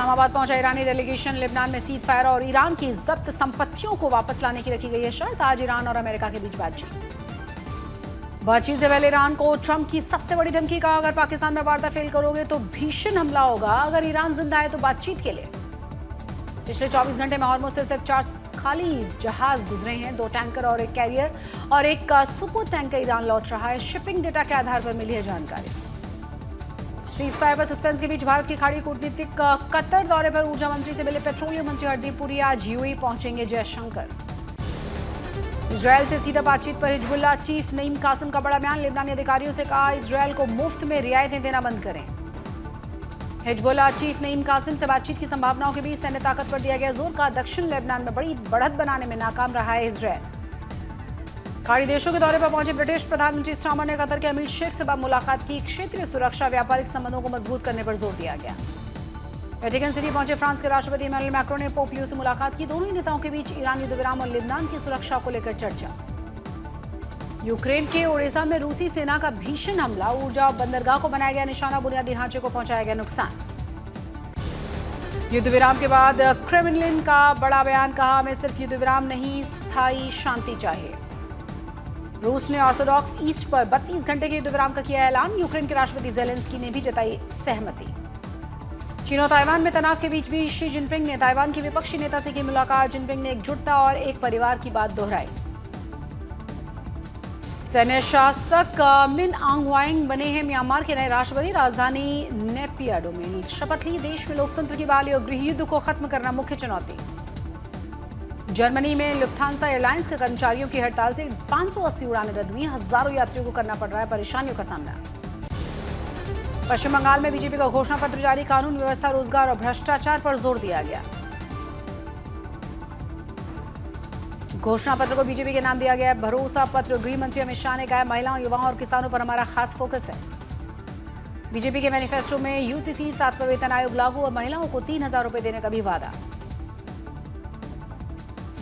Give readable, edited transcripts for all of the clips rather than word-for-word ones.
इस्लामाबाद पहुंचा ईरानी delegation. Lebanon में cease fire और ईरान की जब्त संपत्तियों को वापस लाने की रखी गई है शर्त। आज ईरान और अमेरिका के बीच बातचीत से पहले ईरान को ट्रंप की सबसे बड़ी धमकी का, अगर पाकिस्तान में वार्ता फेल करोगे तो भीषण हमला होगा, अगर ईरान जिंदा है तो बातचीत के लिए। पिछले 24 घंटे में हॉर्मुज़ से सिर्फ 4 खाली जहाज गुजरे हैं, 2 टैंकर और एक कैरियर और एक सुपर टैंकर ईरान लौट रहा है। शिपिंग डेटा के आधार पर मिली है जानकारी। सीज फायर पर सस्पेंस के बीच भारत की खाड़ी कूटनीतिक कतर दौरे पर ऊर्जा मंत्री से मिले पेट्रोलियम मंत्री हरदीप पुरी। आज यूएई पहुंचेंगे जयशंकर। इजरायल से सीधा बातचीत पर हिजबुल्लाह चीफ नईम कासिम का बड़ा बयान। लेबनानी अधिकारियों से कहा इजरायल को मुफ्त में रियायतें देना बंद करें। हिजबुल्लाह चीफ नईम कासिम से बातचीत की संभावनाओं के बीच सैन्य ताकत पर दिया गया जोर। का दक्षिण लेबनान में बड़ी बढ़त बनाने में नाकाम रहा है इजरायल। खाड़ी देशों के दौरे पर पहुंचे ब्रिटिश प्रधानमंत्री स्टार्मर ने कतर के अमीर शेख से मुलाकात की। क्षेत्रीय सुरक्षा व्यापारिक संबंधों को मजबूत करने पर जोर दिया गया। वेटिकन सिटी पहुंचे फ्रांस के राष्ट्रपति इमैनुअल मैक्रों ने पोप लियो से मुलाकात की। दोनों ही नेताओं के बीच ईरान युद्ध विराम और लेबनान की सुरक्षा को लेकर चर्चा। यूक्रेन के ओडेसा में रूसी सेना का भीषण हमला। ऊर्जा और बंदरगाह को बनाया गया निशाना, बुनियादी ढांचे को पहुंचाया गया नुकसान। युद्ध विराम के बाद क्रेमलिन का बड़ा बयान। कहा हमें सिर्फ युद्ध विराम नहीं, स्थायी शांति चाहिए। रूस ने ऑर्थोडॉक्स ईस्ट पर 32 घंटे के युद्ध विराम का किया ऐलान। यूक्रेन के राष्ट्रपति जेलेंस्की ने भी जताई सहमति। चीन और ताइवान में तनाव के बीच भी शी जिनपिंग ने ताइवान के विपक्षी नेता से की मुलाकात। जिनपिंग ने एकजुटता और एक परिवार की बात दोहराई। सैन्य शासक मिन आंग वाइंग बने हैं म्यांमार के नए राष्ट्रपति। राजधानी नेपियाडो में शपथ ली। देश में लोकतंत्र की बहाली और गृह युद्ध को खत्म करना मुख्य चुनौती। जर्मनी में लुफ्थांसा एयरलाइंस के कर्मचारियों की हड़ताल से 580 उड़ानें रद्द हुई। हजारों यात्रियों को करना पड़ रहा है परेशानियों का सामना। पश्चिम बंगाल में बीजेपी का घोषणा पत्र जारी। कानून व्यवस्था, रोजगार और भ्रष्टाचार पर जोर दिया गया। घोषणा पत्र को बीजेपी के नाम दिया गया है भरोसा पत्र। गृह मंत्री अमित शाह ने कहा महिलाओं, युवाओं और किसानों पर हमारा खास फोकस है। बीजेपी के मैनिफेस्टो में यूसीसी 7वां वेतन आयोग लागू और महिलाओं को 3,000 रुपए देने का भी वादा।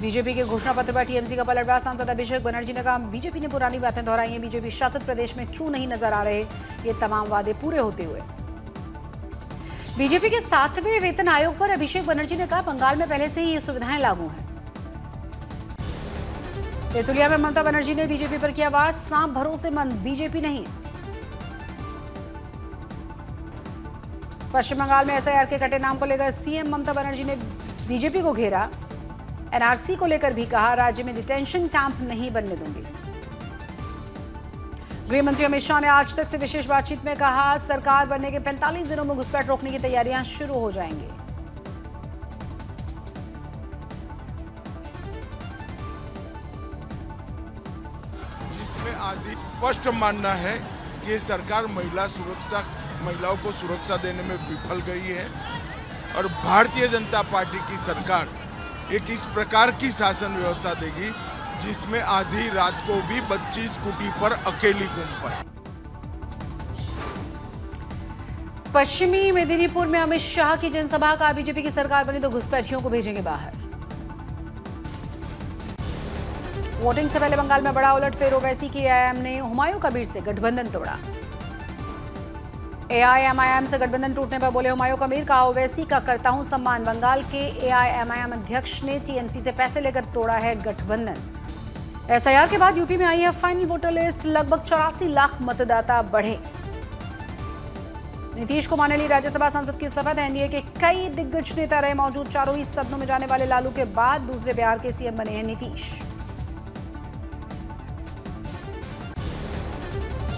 बीजेपी के घोषणा पत्र पर टीएमसी का पलटवार। सांसद अभिषेक बनर्जी ने कहा बीजेपी ने पुरानी बातें दोहराई हैं। बीजेपी शासित प्रदेश में क्यों नहीं नजर आ रहे ये तमाम वादे पूरे होते हुए। बीजेपी के 7वें वेतन आयोग पर अभिषेक बनर्जी ने कहा बंगाल में पहले से ही ये सुविधाएं लागू हैं। तेतुलिया में ममता बनर्जी ने बीजेपी पर किया वार। सांप भरोसेमंद, बीजेपी नहीं। पश्चिम बंगाल में एसआईआर के कटे नाम को लेकर सीएम ममता बनर्जी ने बीजेपी को घेरा। एनआरसी को लेकर भी कहा राज्य में डिटेंशन कैंप नहीं बनने दूंगी। गृह मंत्री अमित शाह ने आज तक से विशेष बातचीत में कहा सरकार बनने के 45 दिनों में घुसपैठ रोकने की तैयारियां शुरू हो जाएंगी। जिसमें आज स्पष्ट मानना है कि सरकार महिलाओं को सुरक्षा देने में विफल गई है और भारतीय जनता पार्टी की सरकार एक इस प्रकार की शासन व्यवस्था देगी जिसमें आधी रात को भी बच्ची स्कूटी पर अकेली घूम पाए। पश्चिमी मेदिनीपुर में अमित शाह की जनसभा का बीजेपी की सरकार बनी तो घुसपैठियों को भेजेंगे बाहर। वोटिंग से पहले बंगाल में बड़ा उलटफेर। ओवैसी की एआईएम ने हुमायूं कबीर से गठबंधन तोड़ा। एआईएमआईएम से गठबंधन टूटने पर बोले हुमायूं कबीर। कहा ओवैसी का करता हूं सम्मान। बंगाल के एआईएमआईएम अध्यक्ष ने टीएमसी से पैसे लेकर तोड़ा है गठबंधन। एसआईआर के बाद यूपी में आई है फाइनल वोटर लिस्ट। लगभग 84 लाख मतदाता बढ़े। नीतीश कुमार ने ली राज्यसभा सांसद की शपथ। एनडीए के कई दिग्गज नेता रहे मौजूद। चारों ही सदनों में जाने वाले लालू के बाद दूसरे बिहार के सीएम बने हैं नीतीश।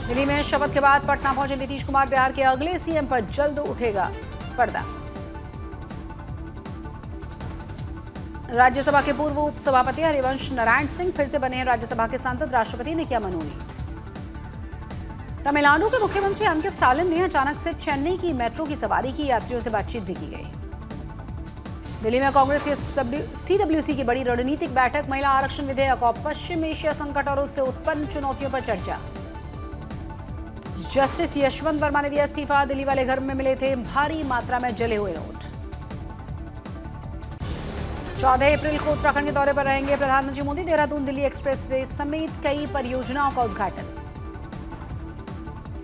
दिल्ली में शपथ के बाद पटना पहुंचे नीतीश कुमार। बिहार के अगले सीएम पर जल्द उठेगा पर्दा। राज्यसभा के पूर्व उपसभापति हरिवंश नारायण सिंह फिर से बने हैं राज्यसभा के सांसद। राष्ट्रपति ने किया मनोनीत। तमिलनाडु के मुख्यमंत्री एम के स्टालिन ने अचानक से चेन्नई की मेट्रो की सवारी की। यात्रियों से बातचीत भी की गई। दिल्ली में कांग्रेस सीडब्ल्यूसी की बड़ी रणनीतिक बैठक। महिला आरक्षण विधेयक और पश्चिम एशिया संकट और उससे उत्पन्न चुनौतियों पर चर्चा। जस्टिस यशवंत वर्मा ने दिया इस्तीफा। दिल्ली वाले घर में मिले थे भारी मात्रा में जले हुए नोट। 14 अप्रैल को उत्तराखंड के दौरे पर रहेंगे प्रधानमंत्री मोदी। देहरादून दिल्ली एक्सप्रेसवे समेत कई परियोजनाओं का उद्घाटन।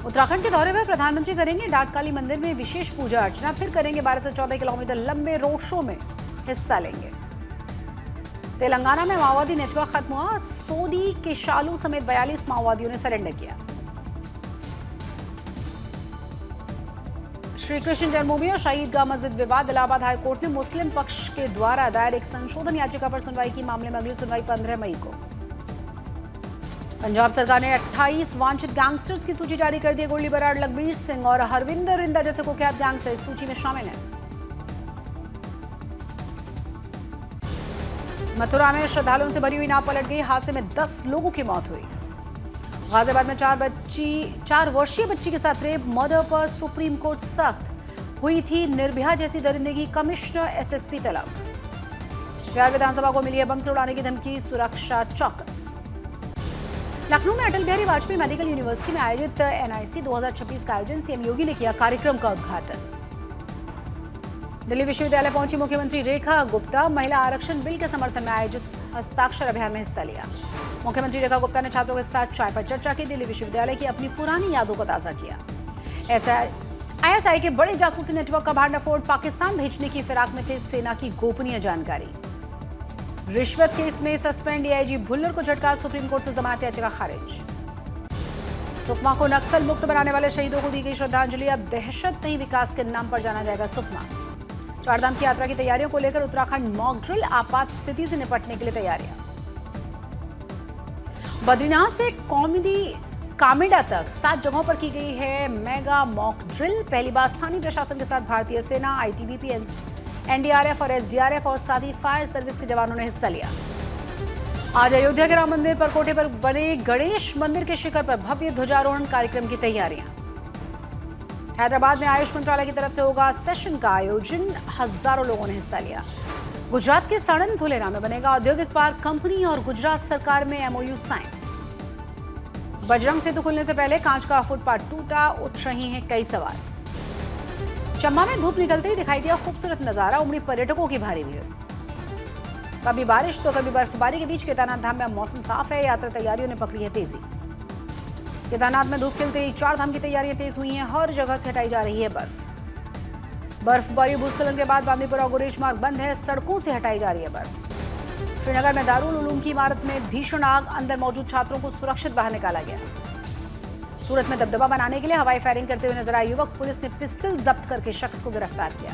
उत्तराखंड के दौरे पर प्रधानमंत्री करेंगे डाटकाली मंदिर में विशेष पूजा अर्चना, फिर करेंगे 12 से 14 किलोमीटर लंबे रोड शो में हिस्सा लेंगे। तेलंगाना में माओवादी नेटवर्क खत्म हुआ, सोडी के शालू समेत 42 माओवादियों ने सरेंडर किया। श्री कृष्ण जन्मभूमि और शहीदगाह मस्जिद विवाद, इलाहाबाद हाईकोर्ट ने मुस्लिम पक्ष के द्वारा दायर एक संशोधन याचिका पर सुनवाई की। मामले में अगली सुनवाई 15 मई को। पंजाब सरकार ने 28 वांछित गैंगस्टर्स की सूची जारी कर दी। गोली बराड़, लखबीर सिंह और हरविंदर रिंदा जैसे कुख्यात गैंगस्टर इस सूची में शामिल हैं। मथुरा में श्रद्धालुओं से भरी हुई नाव पलट गई, हादसे में 10 लोगों की मौत हुई। गाजियाबाद में 4 वर्षीय बच्ची के साथ रेप, मर्डर पर सुप्रीम कोर्ट सख्त। हुई थी निर्भया जैसी दरिंदगी, कमिश्नर एसएसपी तलब। बिहार विधानसभा को मिली है बम से उड़ाने की धमकी, सुरक्षा चौकस। लखनऊ में अटल बिहारी वाजपेयी मेडिकल यूनिवर्सिटी में आयोजित एनआईसी 2026 का आयोजन, सीएम योगी ने किया कार्यक्रम का उद्घाटन। दिल्ली विश्वविद्यालय पहुंची मुख्यमंत्री रेखा गुप्ता, महिला आरक्षण बिल के समर्थन में आयोजित हस्ताक्षर अभियान में हिस्सा लिया। मुख्यमंत्री रेखा गुप्ता ने छात्रों के साथ चाय पर चर्चा की, दिल्ली विश्वविद्यालय की अपनी पुरानी यादों को ताजा किया। आईएसआई के बड़े जासूसी नेटवर्क का भांडाफोड़, पाकिस्तान भेजने की फिराक में थे सेना की गोपनीय जानकारी। रिश्वत केस में सस्पेंड डीआईजी भुल्लर को झटका, सुप्रीम कोर्ट से जमानत याचिका खारिज। सुकमा को नक्सल मुक्त बनाने वाले शहीदों को दी गई श्रद्धांजलि, अब दहशत नहीं विकास के नाम पर जाना जाएगा सुकमा। चारधाम की यात्रा की तैयारियों को लेकर उत्तराखंड मॉक ड्रिल, आपात स्थिति से निपटने के लिए तैयारियां। बद्रीनाथ से कामेडा तक 7 जगहों पर की गई है मेगा मॉक ड्रिल। पहली बार स्थानीय प्रशासन के साथ भारतीय सेना, आईटीबीपी, एनडीआरएफ और एसडीआरएफ और साथ ही फायर सर्विस के जवानों ने हिस्सा लिया। आज अयोध्या के राम मंदिर पर कोठे पर बने गणेश मंदिर के शिखर पर भव्य ध्वजारोहण कार्यक्रम की तैयारियां। हैदराबाद में आयुष मंत्रालय की तरफ से होगा सेशन का आयोजन, हजारों लोगों ने हिस्सा लिया। गुजरात के साणंद धुलेरा में बनेगा औद्योगिक पार्क, कंपनी और गुजरात सरकार में एमओयू साइन। बजरंग सेतु खुलने से पहले कांच का फुटपाथ टूटा, उठ रही हैं कई सवाल। चंबा में धूप निकलते ही दिखाई दिया खूबसूरत नजारा, उमड़ी पर्यटकों की भारी भीड़। कभी बारिश तो कभी बर्फबारी के बीच केदारनाथ धाम में मौसम साफ है, यात्रा तैयारियों ने पकड़ी है तेजी। केदारनाथ में धूप खिलते ही 4 धाम की तैयारियां तेज हुई हैं, हर जगह से हटाई जा रही है बर्फबारी। भूस्खलन के बाद बांदीपुरा गुरेज मार्ग बंद है, सड़कों से हटाई जा रही है बर्फ। श्रीनगर में दारुल उलूम की इमारत में भीषण आग, अंदर मौजूद छात्रों को सुरक्षित बाहर निकाला गया। सूरत में दबदबा बनाने के लिए हवाई फायरिंग करते हुए नजर आए युवक, पुलिस ने पिस्टल जब्त करके शख्स को गिरफ्तार किया।